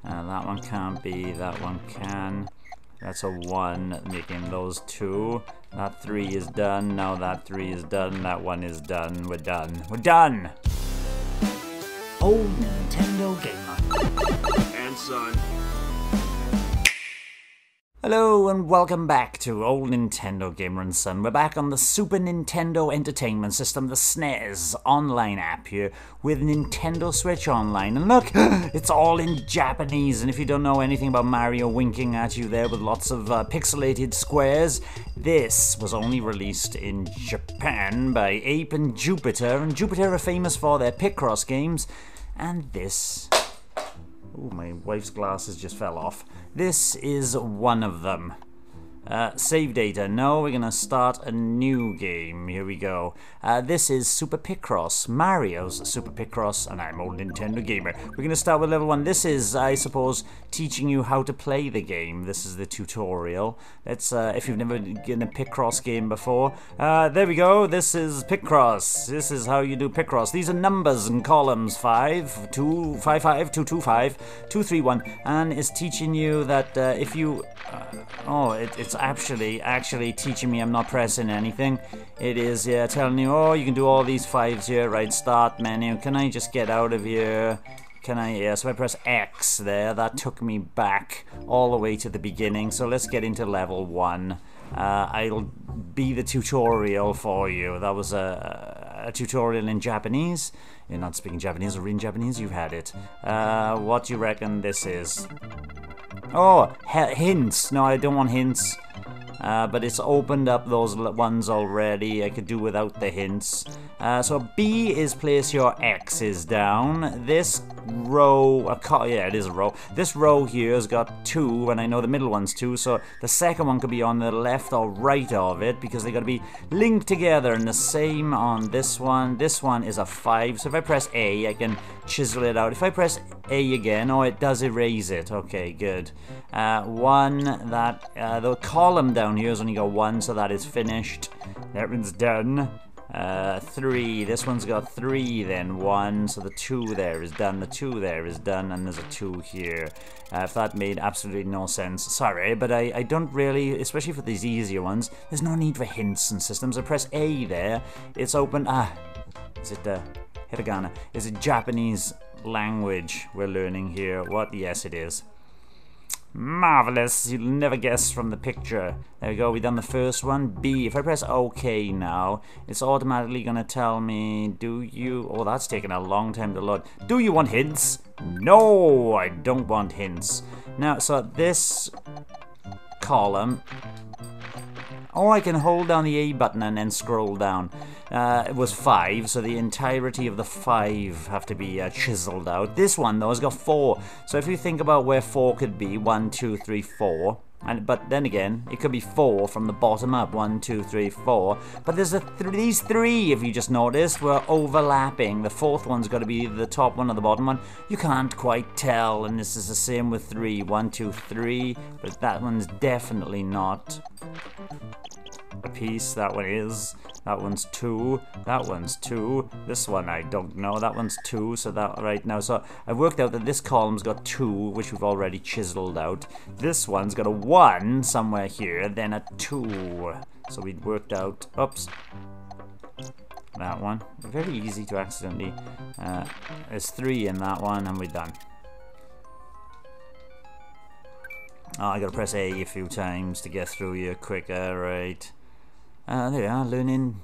That one can't be, that one can. That's a 1, making those 2. That 3 is done, now that 3 is done, that 1 is done, we're done. We're done! Old Nintendo Gamer. And son. Hello and welcome back to Old Nintendo Gamer and Son. We're back on the Super Nintendo Entertainment System, the SNES online app here with Nintendo Switch Online. And look, it's all in Japanese. And if you don't know anything about Mario winking at you there with lots of pixelated squares, this was only released in Japan by Ape and Jupiter. And Jupiter are famous for their Picross games. And this... Ooh, my wife's glasses just fell off. This is one of them. Save data. No, we're going to start a new game. Here we go. This is Super Picross. Mario's Super Picross, and I'm Old Nintendo Gamer. We're going to start with level 1. This is, I suppose, teaching you how to play the game. This is the tutorial. That's, if you've never done a Picross game before. There we go. This is Picross. This is how you do Picross. These are numbers and columns. 5, 2, 5, 5, 2, 2, 5, 2, 3, 1. And it's teaching you that if you... it's actually teaching me I'm not pressing anything. It is telling you, oh, you can do all these 5s here, right? Start menu. Can I just get out of here? Can I? Yeah, so I press X there. That took me back all the way to the beginning. So let's get into level 1. I'll be the tutorial for you. That was a tutorial in Japanese. You're not speaking Japanese or reading Japanese, you've had it. What do you reckon this is? Oh, hints. No, I don't want hints. But it's opened up those ones already. I could do without the hints. So B is place your X's down. This row, yeah, it is a row. This row here has got 2, and I know the middle one's 2, so the second one could be on the left or right of it, because they got to be linked together, and the same on this one. This one is a 5, so if I press A, I can chisel it out. If I press A again, oh, it does erase it. Okay, good. 1, the column down here has only got 1, so that is finished. That one's done. 3, this one's got 3, then 1, so the 2 there is done, the 2 there is done, and there's a 2 here. If that made absolutely no sense, sorry, but I don't really, especially for these easier ones, there's no need for hints and systems. I press A there, it's open. Is it hiragana? Is it Japanese language we're learning here? What? Yes, it is. Marvelous, you'll never guess from the picture. There we go, we've done the first one. B, if I press OK now, it's automatically going to tell me, do you... Oh, that's taken a long time to load. Do you want hints? No, I don't want hints. Now, so this column... Oh, I can hold down the A button and then scroll down. It was 5, so the entirety of the 5 have to be chiseled out. This one, though, has got 4. So if you think about where 4 could be, 1, 2, 3, 4. But then again, it could be 4 from the bottom up. 1, 2, 3, 4. But there's these 3, if you just noticed, were overlapping. The 4th one's got to be the top one or the bottom one. You can't quite tell, and this is the same with 3. 1, 2, 3. But that one's definitely not a piece. That one is. That one's 2. That one's 2. This one I don't know. That one's 2. So that right now. So I've worked out that this column's got 2, which we've already chiseled out. This one's got a 1 somewhere here, then a 2. So we'd worked out. Oops. That one. Very easy to accidentally. There's 3 in that one, and we're done. Oh, I gotta press A a few times to get through here quicker, right? There we are, learning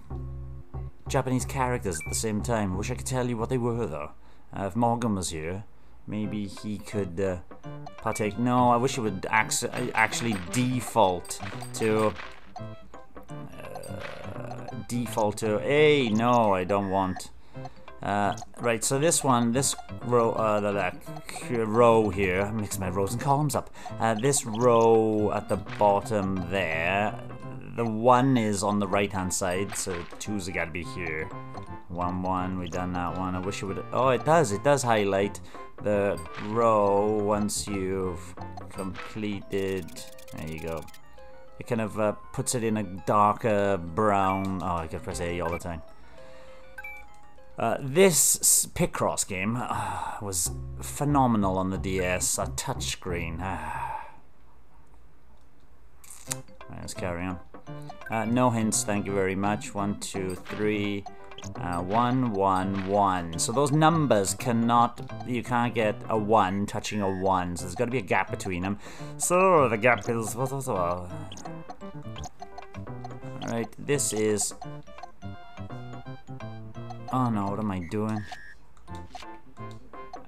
Japanese characters at the same time. I wish I could tell you what they were, though. If Morgan was here, maybe he could partake. No, I wish it would actually default to... A. No, I don't want. Right, so this one, this row, row here, I mix my rows and columns up. This row at the bottom there, the 1 is on the right hand side, so 2's got to be here. 1, 1, we done that one. I wish it would. Oh, it does highlight the row once you've completed. There you go. It kind of puts it in a darker brown. Oh, I gotta press A all the time. This Picross game was phenomenal on the DS, a touchscreen. Let's carry on. No hints, thank you very much. 1, 2, 3, 1, 1, 1. So those numbers cannot, you can't get a 1 touching a 1, so there's got to be a gap between them. So the gap is... Alright, this is... Oh no, what am I doing?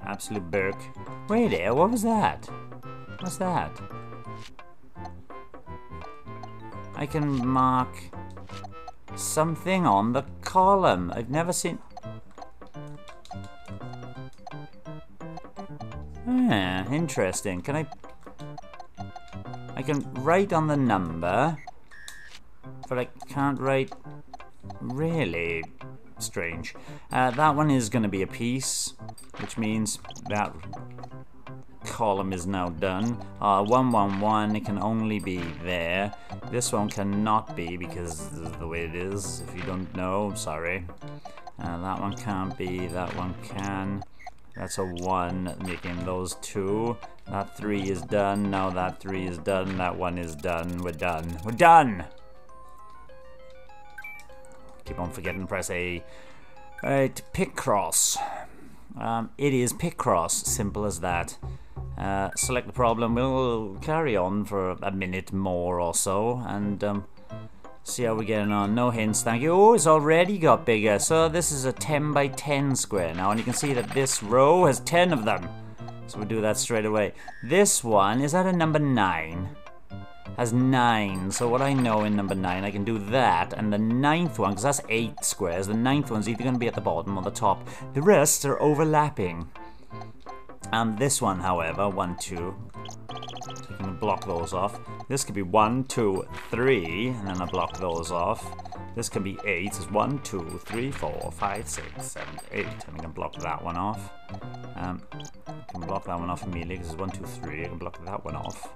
Absolute Burke. Wait there, what was that? What's that? I can mark something on the column. I've never seen... interesting. Can I can write on the number, but I can't write... Really strange. That one is going to be a piece, which means that column is now done. 1, 1, 1, it can only be there. This one cannot be because this is the way it is. If you don't know, sorry. That one can't be, that one can. That's a 1, making those 2. That 3 is done, now that 3 is done, that 1 is done. We're done. We're done! Keep on forgetting to press A. Alright, Picross. It is Picross, simple as that. Select the problem. We'll carry on for a minute more or so and see how we're getting on. No hints, thank you. Oh, it's already got bigger. So this is a 10 by 10 square now, and you can see that this row has 10 of them. So we'll do that straight away. This one, is that a number 9? Has 9, so what I know in number 9, I can do that, and the 9th one, because that's 8 squares, the 9th one's either going to be at the bottom or the top. The rest are overlapping. And this one, however, 1, 2, so you can block those off. This could be 1, 2, 3, and then I block those off. This can be 8, it's 1, 2, 3, 4, 5, 6, 7, 8, and I can block that one off. I can block that one off immediately, because it's 1, 2, 3, I can block that one off.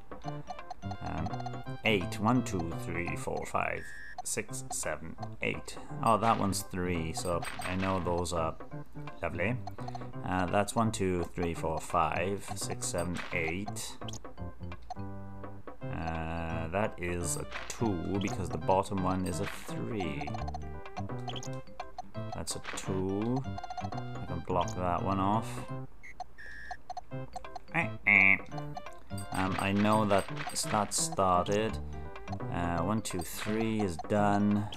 8, 1, 2, 3, 4, 5, 6, 7, 8. Oh, that one's 3, so I know those are lovely. That's 1, 2, 3, 4, 5, 6, 7, 8. That is a 2 because the bottom one is a 3. That's a 2. I can block that one off. I know that started. 1, 2, 3 is done.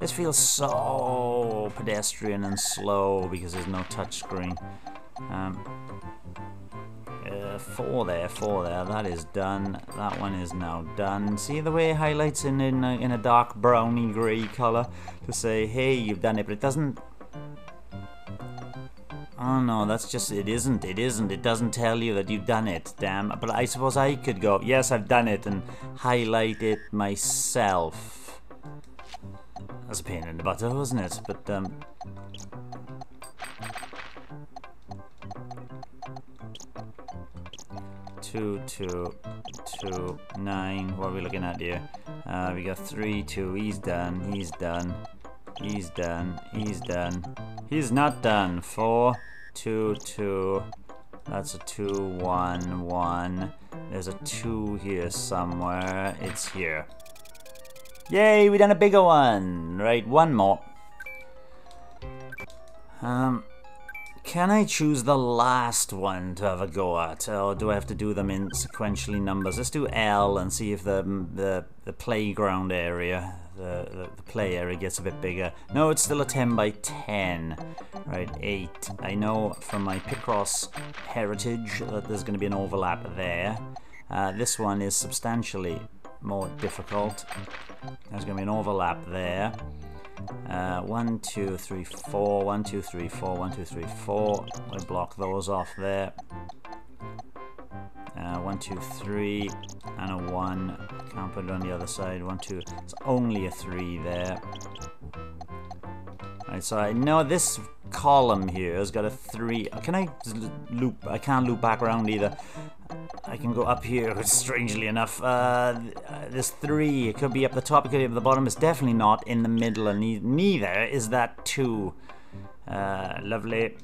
This feels so pedestrian and slow because there's no touchscreen. 4 there, 4 there. That is done. That one is now done. See the way it highlights in a dark browny grey color to say, hey, you've done it, but it doesn't. Oh no, that's just, it isn't, it doesn't tell you that you've done it, damn. But I suppose I could go, yes, I've done it, and highlight it myself. That's a pain in the butt, wasn't it? But, 2, 2, 2, 9, what are we looking at here? We got 3, 2, he's done, he's done, he's done, he's done. He's not done. 4, 2, 2. That's a 2, 1, 1. There's a 2 here somewhere. It's here. Yay, we done a bigger one. Right, one more. Can I choose the last one to have a go at, or do I have to do them in sequentially numbers? Let's do L and see if the playground area, the play area gets a bit bigger. No, it's still a 10 by 10. Right, 8. I know from my Picross heritage that there's going to be an overlap there. This one is substantially more difficult. There's going to be an overlap there. 1, 2, 3, 4, 1, 2, 3, 4, 1, 2, 3, 4. We block those off there. 1, 2, 3, and a 1. Can't put it on the other side. 1, 2. It's only a 3 there. Right, so I know this column here has got a 3. Can I loop? I can't loop back around either. I can go up here, strangely enough. This 3, it could be up the top, it could be up the bottom. It's definitely not in the middle, and neither is that 2. Lovely.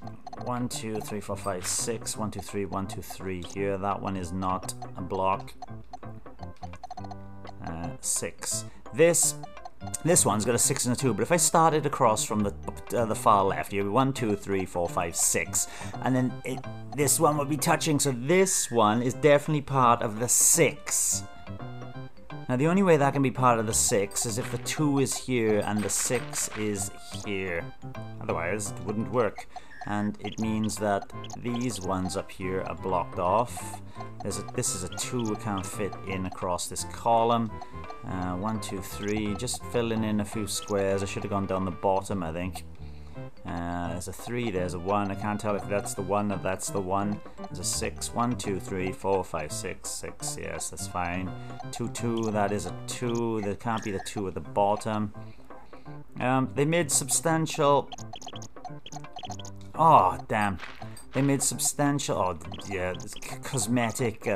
1, 2, 3, 4, 5, 6. 1, 2, 3, 1, 2, 3 here. That one is not a block. 6. This one's got a 6 and a 2, but if I started across from the far left, you have 1, 2, 3, 4, 5, 6, and then this one would be touching, so this one is definitely part of the 6. Now the only way that can be part of the 6 is if the 2 is here and the 6 is here. Otherwise it wouldn't work. And it means that these ones up here are blocked off. This is a 2, we can't fit in across this column. 1, 2, 3, just filling in a few squares. I should have gone down the bottom, I think. There's a 3, there's a 1. I can't tell if that's the 1 or that's the 1. There's a 6. 1, 2, 3, 4, 5, 6. 6, yes, that's fine. 2, 2, that is a 2. There can't be the 2 at the bottom. They made substantial... Oh, damn. They made substantial... Oh, yeah, cosmetic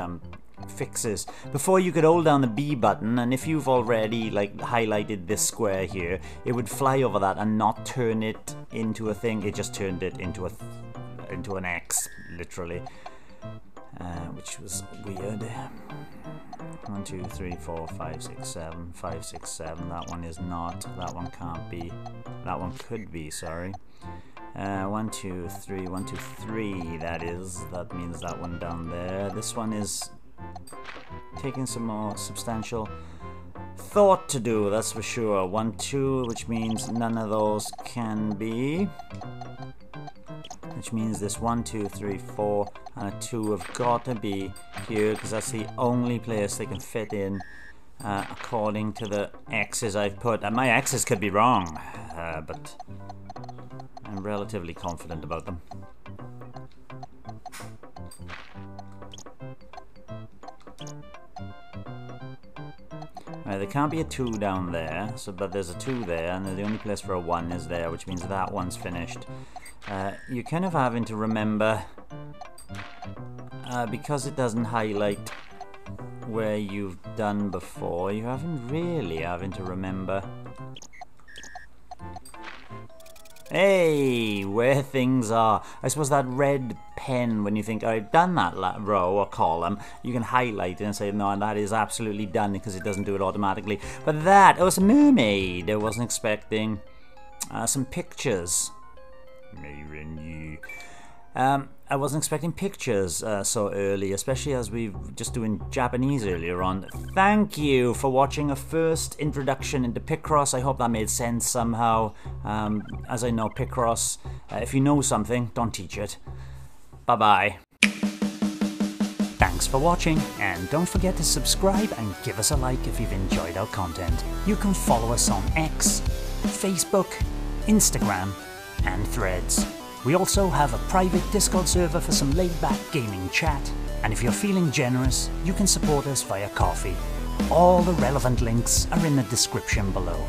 fixes. Before you could hold down the B button, and if you've already like highlighted this square here, it would fly over that and not turn it into a thing. It just turned it into an X, literally. Which was weird. 1, 2, 3, 4, 5, 6, 7. 5, 6, 7. That one is not. That one can't be. That one could be, sorry. 1, 2, 3, 1, 2, 3. That means that one down there. This one is taking some more substantial thought to do, that's for sure. 1, 2, which means none of those can be. Which means this 1, 2, 3, 4, and a 2 have got to be here because that's the only place they can fit in according to the X's I've put. And my X's could be wrong, but I'm relatively confident about them. There can't be a 2 down there, but there's a 2 there, and the only place for a 1 is there, which means that one's finished. You're kind of having to remember, because it doesn't highlight where you've done before, you haven't really having to remember. Hey, where things are. I suppose that red pen, when you think, I've done that row or column, you can highlight it and say, no, that is absolutely done because it doesn't do it automatically. But that, was a mermaid. I wasn't expecting some pictures. I wasn't expecting pictures so early, especially as we were just doing Japanese earlier on. Thank you for watching a first introduction into Picross. I hope that made sense somehow. As I know Picross, if you know something, don't teach it. Bye-bye. Thanks for watching, and don't forget to subscribe and give us a like if you've enjoyed our content. You can follow us on X, Facebook, Instagram, and Threads. We also have a private Discord server for some laid-back gaming chat, and if you're feeling generous, you can support us via Ko-fi. All the relevant links are in the description below.